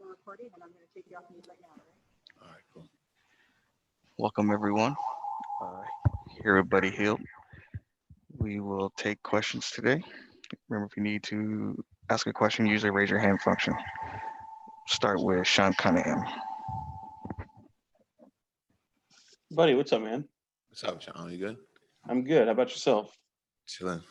All right, cool. Welcome, everyone. Here with Buddy Hield. We will take questions today. Remember, if you need to ask a question, use the raise your hand function. Start with Sean Cunningham. Buddy, what's up, man? What's up, Sean? You good? I'm good. How about yourself? Chilling.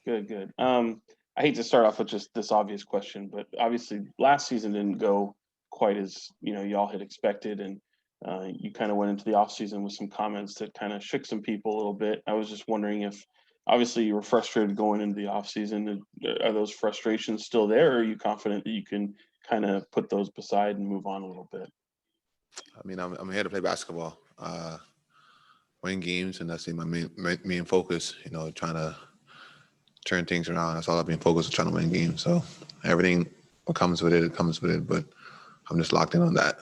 Good. I hate to start off with just this obvious question, but obviously last season didn't go quite as y'all had expected, and you kind of went into the off season with some comments that kind of shook some people a little bit. I was just wondering if, obviously, you were frustrated going into the off season. Are those frustrations still there, or are you confident that you can kind of put those beside and move on a little bit? I mean, I'm here to play basketball, win games, and that's my main focus. Trying to turn things around. That's all I've been focused on, trying to win games. So everything what comes with it comes with it. But I'm just locked in on that.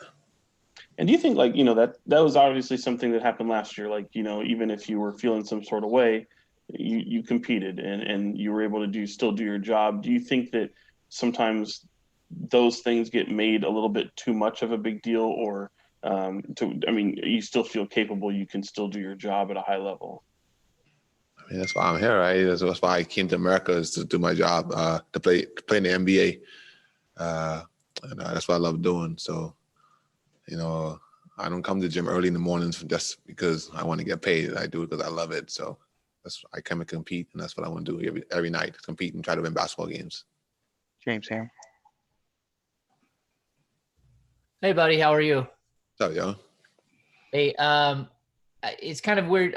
And do you think, that was obviously something that happened last year? Even if you were feeling some sort of way, you competed and you were able to still do your job. Do you think that sometimes those things get made a little bit too much of a big deal, or you still feel capable, you can still do your job at a high level? I mean, that's why I'm here, right? That's why I came to America, is to do my job, to play in the NBA. And that's what I love doing. So, I don't come to the gym early in the mornings just because I want to get paid. I do it because I love it. So I come and compete, and that's what I want to do every night, compete and try to win basketball games. James Ham. Hey, buddy, how are you? What's up, yo? Hey, it's kind of weird.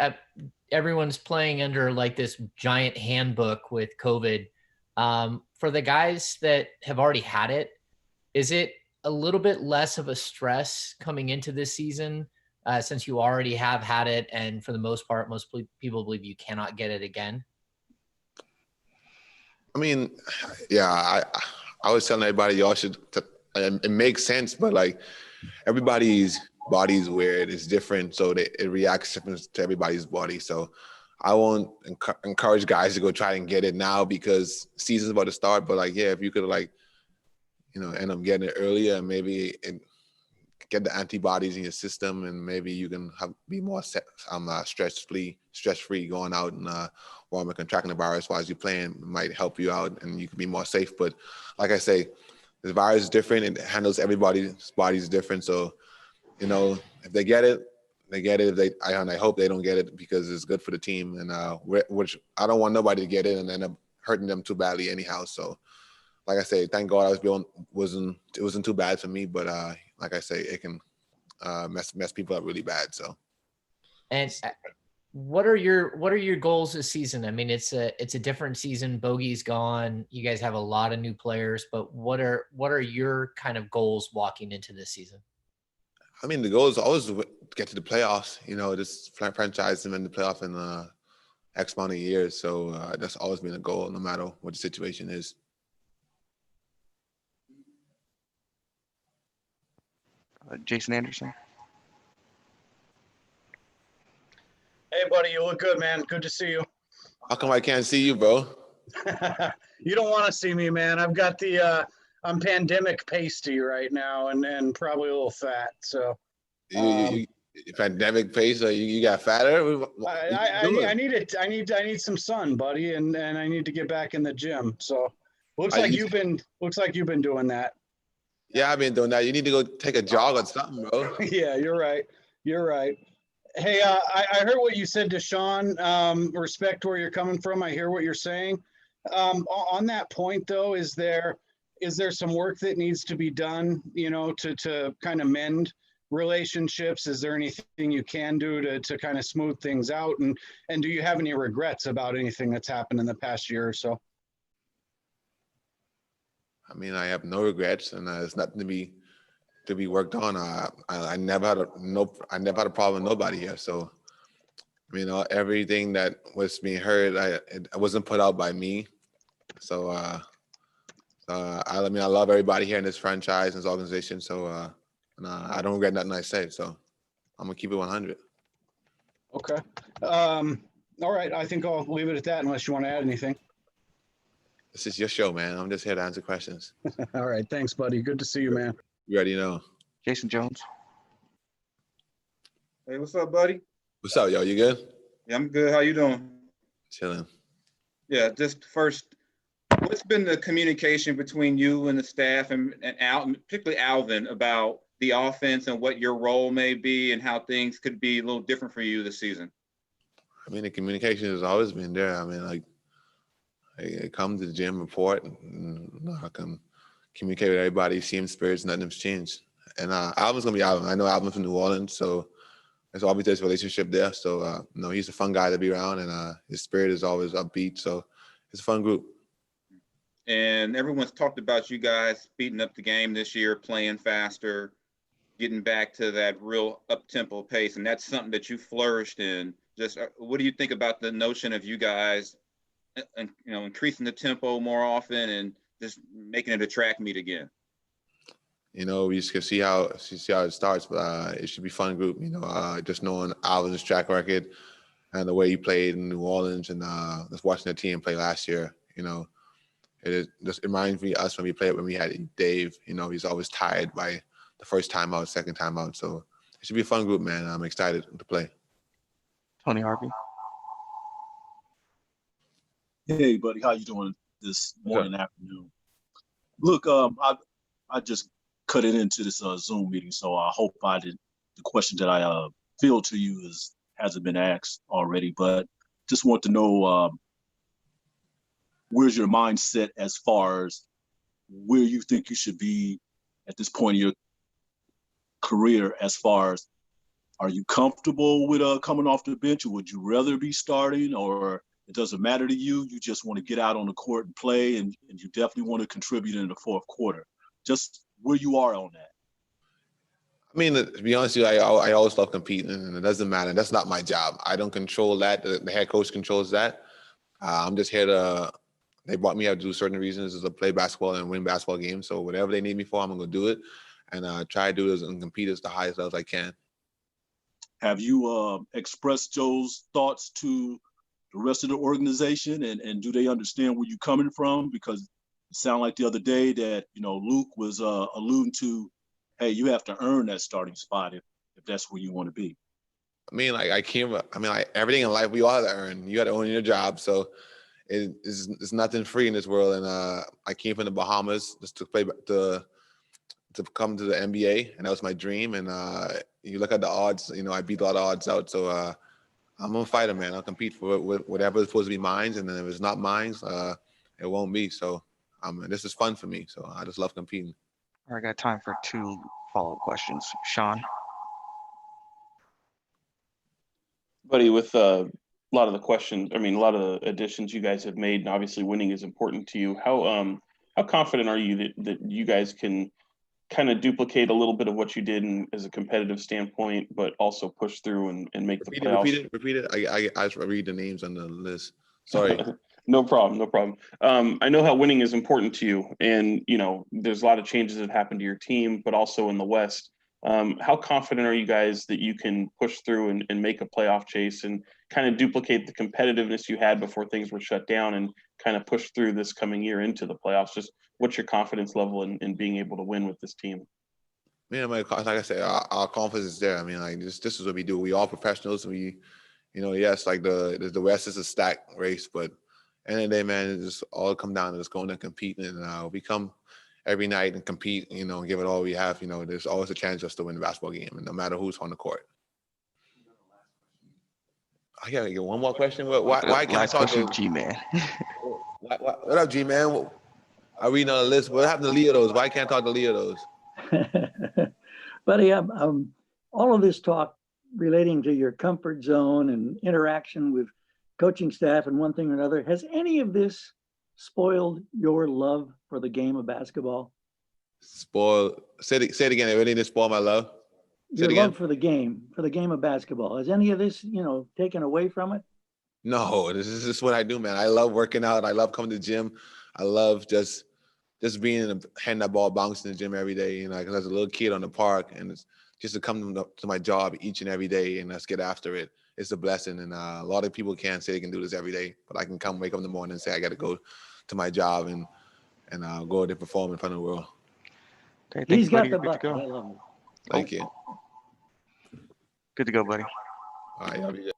Everyone's playing under this giant handbook with COVID. For the guys that have already had it, is it a little bit less of a stress coming into this season since you already have had it, and for the most part, most people believe you cannot get it again? I mean, yeah, I was telling everybody y'all should. It makes sense, but everybody's body is weird. It's different, so it reacts different to everybody's body. So I won't encourage guys to go try and get it now because season's about to start. But if you could end up getting it earlier and maybe get the antibodies in your system, and maybe you can be more stress-free going out and while contracting the virus while you're playing might help you out, and you can be more safe. But like I say, the virus is different. It handles everybody's bodies different. So, if they get it, they get it. I hope they don't get it because it's good for the team. And which I don't want nobody to get it and end up hurting them too badly anyhow. So, like I say, thank God it wasn't too bad for me. But like I say, it can mess people up really bad. So. And what are your goals this season? I mean, it's a different season. Bogey's gone. You guys have a lot of new players, but what are your kind of goals walking into this season? I mean, the goal is always to get to the playoffs. This franchise and in the playoff in X amount of years. So that's always been a goal, no matter what the situation is. Jason Anderson. Hey, buddy, you look good, man. Good to see you. How come I can't see you, bro? You don't want to see me, man. I've got I'm pandemic pasty right now and probably a little fat. So You pandemic pace, you got fatter? I need some sun, buddy, and I need to get back in the gym. So looks like you've been doing that. Yeah, I've been doing that. You need to go take a jog or something, bro. Yeah, you're right. Hey, I heard what you said to Sean. Respect where you're coming from. I hear what you're saying. On that point, though, is there some work that needs to be done, to kind of mend relationships? Is there anything you can do to kind of smooth things out? And do you have any regrets about anything that's happened in the past year or so? I mean, I have no regrets, and there's nothing to be worked on. I never had a problem with nobody here. So, everything that was being heard, it wasn't put out by me. So, I love everybody here in this franchise, in this organization. So, I don't regret nothing I said. So, I'm gonna keep it 100. Okay. All right. I think I'll leave it at that unless you want to add anything. This is your show, man. I'm just here to answer questions. All right. Thanks, buddy. Good to see you, man. You already know. Jason Jones. Hey, what's up, buddy? What's up, yo? You good? Yeah, I'm good. How you doing? Chilling. Yeah, just first, what's been the communication between you and the staff and particularly Alvin, about the offense and what your role may be and how things could be a little different for you this season? I mean, the communication has always been there. I mean, like, I come to the gym, report, and I can communicate with everybody, see him spirits, nothing's changed. And Alvin's going to be Alvin. I know Alvin from New Orleans, so there's always this relationship there. So, he's a fun guy to be around, and his spirit is always upbeat. So it's a fun group. And everyone's talked about you guys speeding up the game this year, playing faster, getting back to that real up-tempo pace, and that's something that you flourished in. Just what do you think about the notion of you guys, increasing the tempo more often and just making it a track meet again? We just can see how it starts, but it should be a fun group. Just knowing Alvin's track record and the way he played in New Orleans, and just watching the team play last year. It just reminds me of us when we had Dave. He's always tired by the first time out, second time out. So it should be a fun group, man. I'm excited to play. Tony Harvey. Hey, buddy, how you doing this morning, afternoon? Look, I just cut it into this Zoom meeting, so I hope the question that I feel to you hasn't been asked already, but just want to know where's your mindset as far as where you think you should be at this point in your career, as far as, are you comfortable with coming off the bench, or would you rather be starting, or it doesn't matter to you? You just want to get out on the court and play, and you definitely want to contribute in the fourth quarter. Just where you are on that. I mean, to be honest with you, I always love competing, and it doesn't matter. That's not my job. I don't control that. The head coach controls that. I'm just here they brought me out to do certain reasons, is to play basketball and win basketball games. So whatever they need me for, I'm going to do it, and try to do it and compete as the highest levels I can. Have you expressed those thoughts to the rest of the organization, and do they understand where you're coming from? Because it sounded like the other day that, Luke was alluding to, hey, you have to earn that starting spot if that's where you want to be. I mean, everything in life, we all have to earn. You got to own your job. So it's nothing free in this world. And I came from the Bahamas just to play, to come to the NBA, and that was my dream. And you look at the odds, I beat a lot of odds out. So I'm a fighter, man. I'll compete for whatever is supposed to be mine. And then if it's not mine, it won't be. So this is fun for me. So I just love competing. All right, I got time for 2 follow-up questions. Sean. Buddy, with a lot of the additions you guys have made, and obviously winning is important to you. How confident are you that you guys can kind of duplicate a little bit of what you did as a competitive standpoint, but also push through and make the playoffs? Repeat it. I just read the names on the list. Sorry. No problem. I know how winning is important to you, and there's a lot of changes that happened to your team, but also in the West. How confident are you guys that you can push through and make a playoff chase and kind of duplicate the competitiveness you had before things were shut down and kind of push through this coming year into the playoffs? Just what's your confidence level in being able to win with this team? Man, like I said, our confidence is there. I mean, like this is what we do. We all professionals. We, yes, like the West is a stacked race, but end of the day, man, it just all come down to just going and competing, and we come every night and compete, and give it all we have. There's always a chance just to win a basketball game, and no matter who's on the court. I gotta get one more question. Why can't I talk to G-Man? What up, G-Man? I read on the list. What happened to Leotos? Why can't I talk to Leotos? Buddy, all of this talk relating to your comfort zone and interaction with coaching staff and one thing or another, has any of this spoiled your love for the game of basketball? Say it again. It didn't spoil my love. Your love for the game of basketball. Has any of this, taken away from it? No, this is just what I do, man. I love working out. I love coming to the gym. I love just being handing that ball, bouncing in the gym every day, because as a little kid on the park, and it's just to come to my job each and every day and let's get after it. It's a blessing. And a lot of people can't say they can do this every day, but I can wake up in the morning and say I got to go to my job and go out there perform in front of the world. Okay, thank He's you, got buddy. the You're good to bucket. go. I love him. Thank you. Good to go, buddy. All right, y'all be good.